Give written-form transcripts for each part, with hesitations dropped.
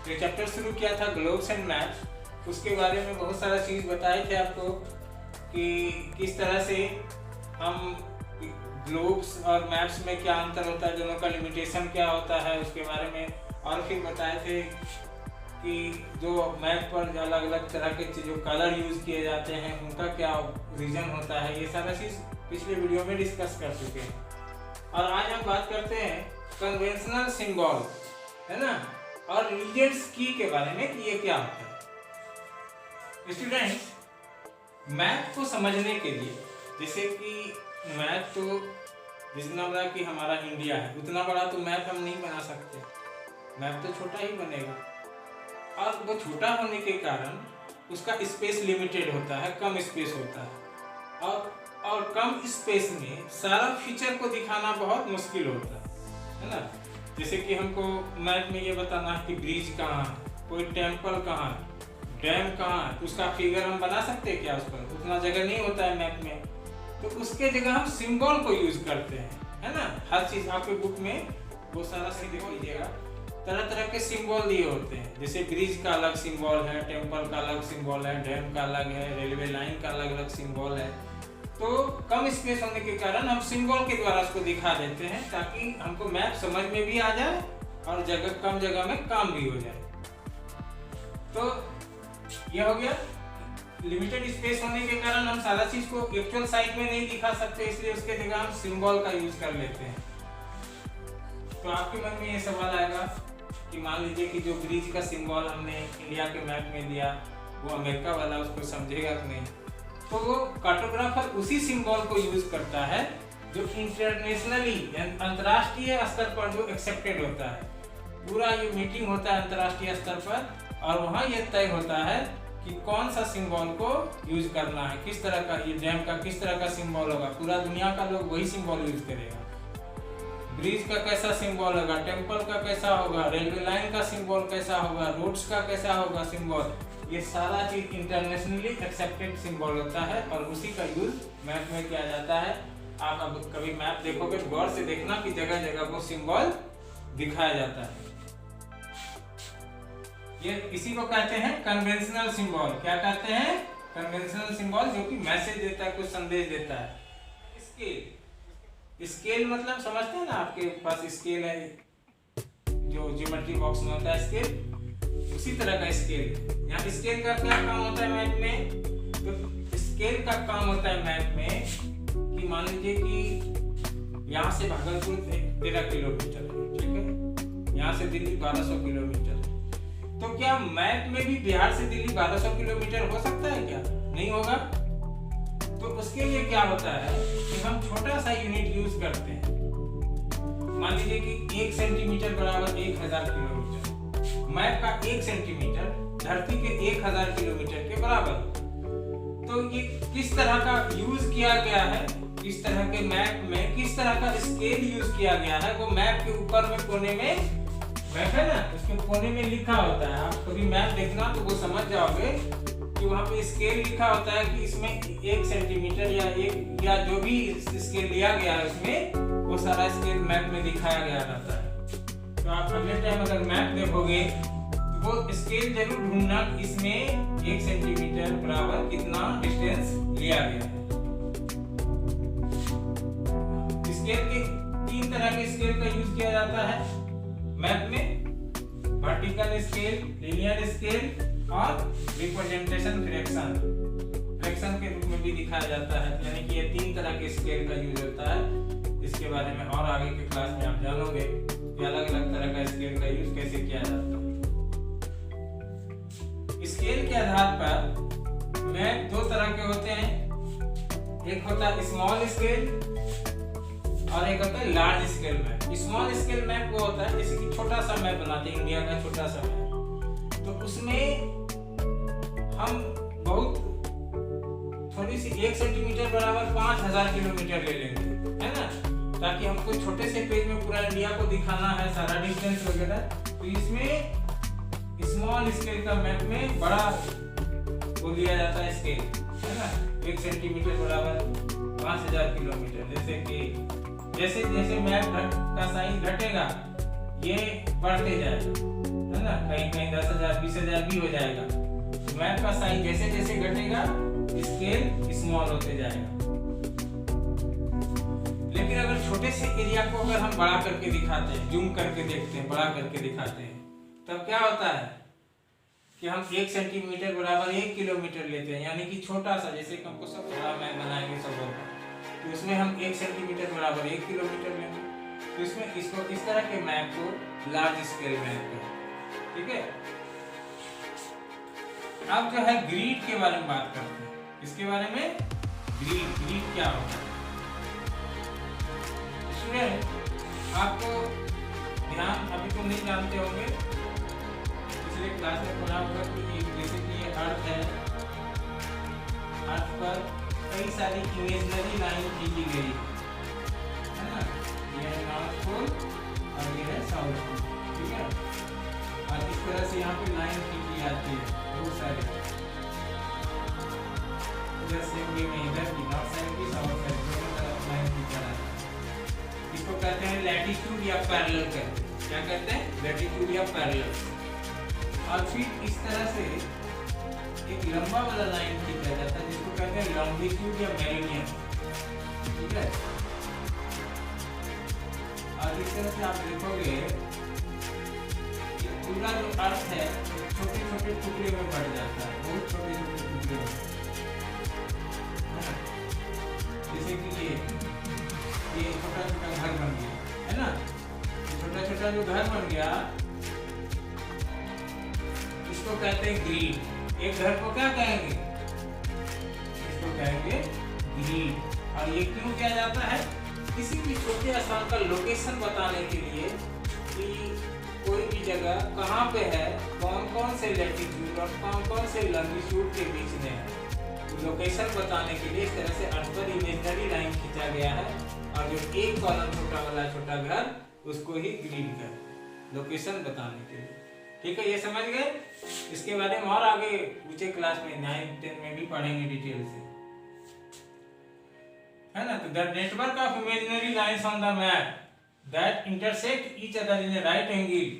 जो चैप्टर शुरू किया था ग्लोब्स एंड मैप्स, उसके बारे में बहुत सारा चीज़ बताए थे आपको कि किस तरह से हम ग्लोब्स और मैप्स में क्या अंतर होता है, दोनों का लिमिटेशन क्या होता है उसके बारे में, और फिर बताए थे कि जो मैप पर जो अलग अलग तरह के जो कलर यूज़ किए जाते हैं उनका क्या रीज़न होता है, ये सारा चीज़ पिछले वीडियो में डिस्कस कर चुके हैं। और आज हम बात करते हैं कन्वेंशनल सिंबल, है ना, और रीजेंट्स की के बारे में कि ये क्या होता है। स्टूडेंट्स, मैप को समझने के लिए, जैसे कि मैप तो जितना बड़ा कि हमारा इंडिया है उतना बड़ा तो मैप हम नहीं बना सकते, मैप तो छोटा ही बनेगा, और वो छोटा होने के कारण उसका स्पेस लिमिटेड होता है, कम स्पेस होता है, और कम स्पेस में सारा फीचर को दिखाना बहुत मुश्किल होता है ना। जैसे कि हमको मैप में ये बताना है कि ब्रिज कहाँ है, कोई टेम्पल कहाँ है, डैम कहाँ है, उसका फिगर हम बना सकते हैं क्या, उस पर उतना जगह नहीं होता है मैप में, तो उसके जगह हम सिंबल को यूज करते हैं, है ना। हर चीज़ आपके बुक में वो सारा से देख लीजिएगा, तरह तरह के सिंबल दिए होते हैं, जैसे ब्रिज का अलग सिंबल है, टेम्पल का अलग सिंबल है, डैम का अलग है, रेलवे लाइन का अलग अलग सिंबल है। तो कम स्पेस होने के कारण हम सिंबल के द्वारा उसको दिखा देते हैं ताकि हमको मैप समझ में भी आ जाए और कम जगह में काम भी हो जाए। तो यह हो गया, लिमिटेड स्पेस होने के कारण हम सारा चीज को एक्चुअल साइज में नहीं दिखा सकते, इसलिए उसके जगह हम सिंबल का यूज कर लेते हैं। तो आपके मन में ये सवाल आएगा कि मान लीजिए कि जो ब्रिज का सिंबल हमने इंडिया के मैप में दिया वो अमेरिका वाला उसको समझेगा कि नहीं, तो वो कार्टोग्राफर उसी सिंबल को यूज करता है जो इंटरनेशनली अंतर्राष्ट्रीय स्तर पर जो एक्सेप्टेड होता है। पूरा ये मीटिंग होता है अंतर्राष्ट्रीय स्तर पर और वहाँ ये तय होता है कि कौन सा सिंबल को यूज करना है, किस तरह का, ये डैम का किस तरह का सिंबल होगा, पूरा दुनिया का लोग वही सिंबल यूज करेगा। ब्रिज का कैसा सिंबल होगा, टेम्पल का कैसा होगा, रेलवे लाइन का सिंबल कैसा होगा, रोड्स का कैसा होगा सिंबल, ये सारा चीज इंटरनेशनली एक्सेप्टेड सिंबल होता है और उसी का यूज मैप में किया जाता है। आप अब कभी मैप देखोगे तो गौर से देखना कि जगह जगह वो सिंबल दिखाया जाता है। ये इसी को कहते हैं कन्वेंशनल सिंबल। क्या कहते हैं? कन्वेंशनल सिंबल, जो कि मैसेज देता है, कुछ संदेश देता है। स्केल, स्केल मतलब समझते हैं ना, आपके पास स्केल है जो ज्योमेट्री बॉक्स में होता है स्केल, उसी तरह का स्केल। यहाँ स्केल का क्या काम होता है मैप में? तो स्केल का काम होता है मैप में कि मान लीजिए कि यहाँ से भागलपुर 13 किलोमीटर है, ठीक है, यहाँ से दिल्ली 1200 किलोमीटर है। तो क्या मैप में भी बिहार से दिल्ली 1200 किलोमीटर हो सकता है? क्या नहीं होगा। तो उसके लिए क्या होता है कि हम छोटा सा यूनिट यूज करते हैं। मान लीजिए कि 1 सेंटीमीटर बराबर 1000 किलोमीटर। मैप का 1 सेंटीमीटर धरती के 1000 किलोमीटर के बराबर। तो ये किस तरह का यूज किया गया है, किस तरह के मैप में किस तरह का स्केल यूज किया गया है, वो मैप के ऊपर में कोने में मैप है ना, उसके कोने में लिखा होता है। आप कभी मैप देखना तो वो समझ जाओगे कि वहाँ पे स्केल लिखा होता है कि इसमें 1 सेंटीमीटर या जो भी स्केल लिया गया है उसमें वो सारा स्केल मैप में दिखाया गया रहता है। तो आप अगले टाइम अगर मैप देखोगे तो वो स्केल जरूर ढूंढना, इसमें 1 सेंटीमीटर बराबर कितना डिस्टेंस लिया गया है। स्केल के 3 तरह के स्केल का यूज किया जाता है मैप में, वर्टिकल स्केल, लीनियर स्केल और रिप्रेजेंटेशन फ्रैक्शन के रूप में भी दिखाया जाता है। यानी कि ये 3 तरह के स्केल का यूज होता है। इसके बारे में और आगे के क्लास में आप जानोगे कि अलग अलग तरह का स्केल का यूज कैसे किया जाता है। स्केल के आधार पर मैप 2 तरह के होते हैं, एक होता है स्मॉल स्केल और एक होता है large scale map. Small scale map वो होता है जैसे कि छोटा सा मैप बनाते हैं, इंडिया का छोटा सा मैप, तो उसमें हम बहुत थोड़ी सी 1 सेंटीमीटर बराबर 5000 किलोमीटर ले लेंगे, है ना, ताकि हमको छोटे से पेज में पूरा इंडिया को दिखाना है, सारा डिस्टेंस वगैरह। तो इसमें स्मॉल स्केल का मैप में बड़ा वो लिया जाता है स्केल, है ना, 1 सेंटीमीटर बराबर 5000 किलोमीटर। जैसे कि जैसे जैसे मैप का साइज घटेगा ये बढ़ते जाएगा, है ना। ना, कहीं कहीं 10,000 20,000 भी हो जाएगा। तो मैप का साइज जैसे जैसे घटेगा स्केल स्मॉल होते जाएगा। लेकिन अगर छोटे से एरिया को अगर हम बड़ा करके दिखाते हैं, जूम करके देखते हैं, बड़ा करके दिखाते हैं, तब क्या होता है कि हम 1 सेंटीमीटर बराबर 1 किलोमीटर लेते हैं, यानी कि छोटा सा, जैसे हमको सब बड़ा मैप बनाएंगे सब होगा, तो उसमें हम 1 सेंटीमीटर बराबर 1 किलोमीटर लेंगे। तो इसमें इसको इस तरह के मैप को लार्ज स्केल मैप है, ठीक है। अब जो है ग्रिड के बारे में बात करते हैं। इसके बारे में ग्रिड क्या होता है स्टूडेंट, आपको ध्यान, अभी तो नहीं जानते होंगे, पिछले क्लास में पढ़ा होगा कि जैसे कि ये अर्थ है, अर्थ पर कई सारी इमेजिनरी लाइन खींची गई है ना, ये है नॉर्थ पोल और ये है साउथ पोल, ठीक है। और इस तरह से यहाँ पे लाइन खींची जाती है बहुत सारी, इधर से में इधर की नॉर्थ साइड की साउथ साइड दोनों तरफ लाइन खींचा जाता है। इसको कहते हैं लैटिट्यूड या पैरेलल कहते हैं। क्या कहते हैं? लैटिट्यूड या पैरेलल। और फिर इस तरह से एक लंबा वाला लाइन खींचा जाता है जिसको कहते हैं लॉन्गिट्यूड या मेरिडियन, ठीक है। और इस तरह से आप देखोगे कि पूरा जो अर्थ है छोटे छोटे टुकड़े में बढ़ जाता है, बहुत छोटे छोटे टुकड़े में, जैसे कि ये छोटा छोटा घर बन गया है ना, छोटा छोटा जो घर बन गया इसको कहते हैं ग्रिड। एक घर को क्या कहेंगे? इसको कहेंगे ग्रिड। और ये क्यों किया जाता है? किसी भी छोटे स्थान का लोकेशन बताने के लिए कि कोई भी जगह कहाँ पे है, कौन कौन से लैटिट्यूड और कौन कौन से लॉन्गिट्यूड के बीच में है, लोकेशन बताने के लिए इस तरह से अर्थ पर इमेजिनरी लाइन खींचा गया है। और जो एक कॉलम छोटा वाला छोटा घर उसको ही ग्रिड है, लोकेशन बताने के लिए, ठीक है। ये समझ गए? इसके बारे में और आगे ऊंचे क्लास में 9, 10 में भी पढ़ेंगे डिटेल से, है ना। तो the network of imaginary lines on the map that intersect each other in A right angle,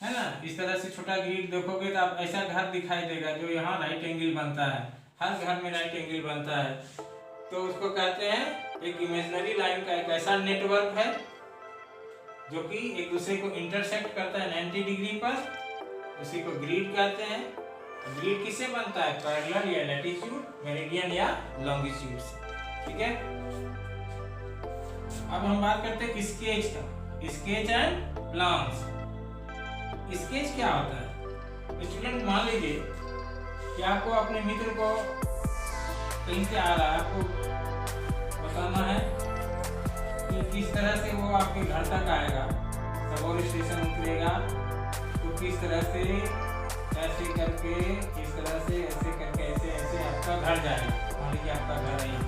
है ना। इस तरह से छोटा ग्रिड देखोगे तो आप ऐसा घर दिखाई देगा जो यहाँ राइट एंगल बनता है, हर घर में राइट एंगल बनता है, तो उसको कहते हैं एक इमेजिनरी लाइन का एक ऐसा नेटवर्क है जो कि एक दूसरे को इंटरसेक्ट करता है 90 डिग्री पर, उसी को ग्रिड कहते हैं। ग्रिड किससे बनता है? पैरेलल या लैटिट्यूड, मेरिडियन या लॉन्गिट्यूड से, ठीक है। अब हम बात करते हैं स्केच का, स्केच एंड प्लान्स। स्केच क्या होता है? स्टूडेंट मान लीजिए कि आपको अपने मित्र को कहीं से आ रहा है, आपको बताना है कि किस तरह से वो आपके घर तक आएगा, सबौर स्टेशन उतरेगा, तो किस तरह से ऐसे करके, किस तरह से ऐसे करके ऐसे ऐसे आपका घर जाएगा। मान लीजिए आपका घर है यहाँ,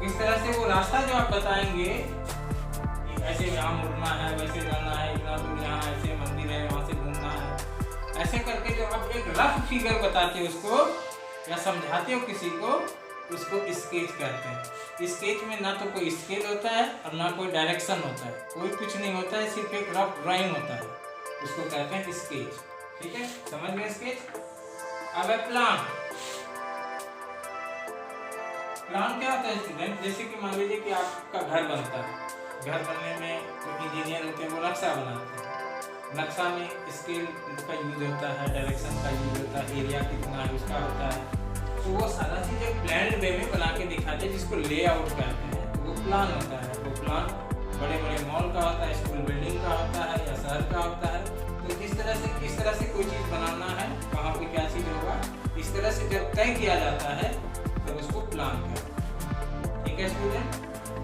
इस तरह से वो रास्ता जो आप बताएंगे कि ऐसे यहाँ मुड़ना है, वैसे जाना है, इतना दूर यहाँ ऐसे मंदिर है, वहाँ से घूमना है, ऐसे करके जो आप एक रफ फिगर बताते हो उसको या समझाते हो किसी को, उसको स्केच कहते हैं। स्केच में ना तो कोई स्केल होता है और ना कोई डायरेक्शन होता है, कोई कुछ नहीं होता है, सिर्फ एक रफ ड्राइंग होता है, उसको कहते हैं स्केच, ठीक है। समझ गए स्केच? अब है प्लान। प्लान क्या होता है स्टूडेंट? जैसे कि मान लीजिए कि आपका घर बनता है, घर बनने में जो इंजीनियर होते हैं वो नक्शा बनाते हैं, नक्शा में स्केल का यूज होता है, डायरेक्शन का यूज होता है, एरिया कितना है उसका होता है, तो वो सारा चीज एक प्लान वे में बना के दिखाते हैं जिसको लेआउट कहते हैं, तो वो प्लान होता है। वो प्लान बड़े बड़े मॉल का होता है, स्कूल बिल्डिंग का होता है या शहर का होता है। तो किस तरह से कोई चीज बनाना है, कहाँ पे क्या चीज होगा, इस तरह से जब तय किया जाता है तब उसको प्लान कहते हैं, ठीक है स्टूडेंट।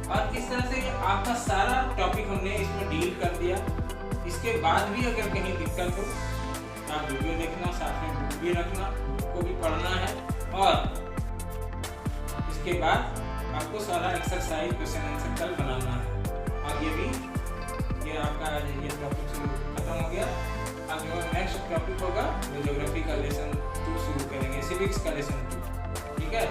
और इस तरह से आपका सारा टॉपिक हमने इसमें डील कर दिया। इसके बाद भी अगर कहीं दिक्कत हो तो आप वीडियो देखना, साथ में बुक भी रखना, बुक को भी पढ़ना है। और इसके बाद आपको सारा एक्सरसाइज क्वेश्चन आंसर कल बनाना है। और ये आपका ये टॉपिक खत्म हो गया। अब जो नेक्स्ट टॉपिक होगा वो ज्योग्राफी का लेसन 2 शुरू करेंगे, सिविक्स का लेसन 2, ठीक है।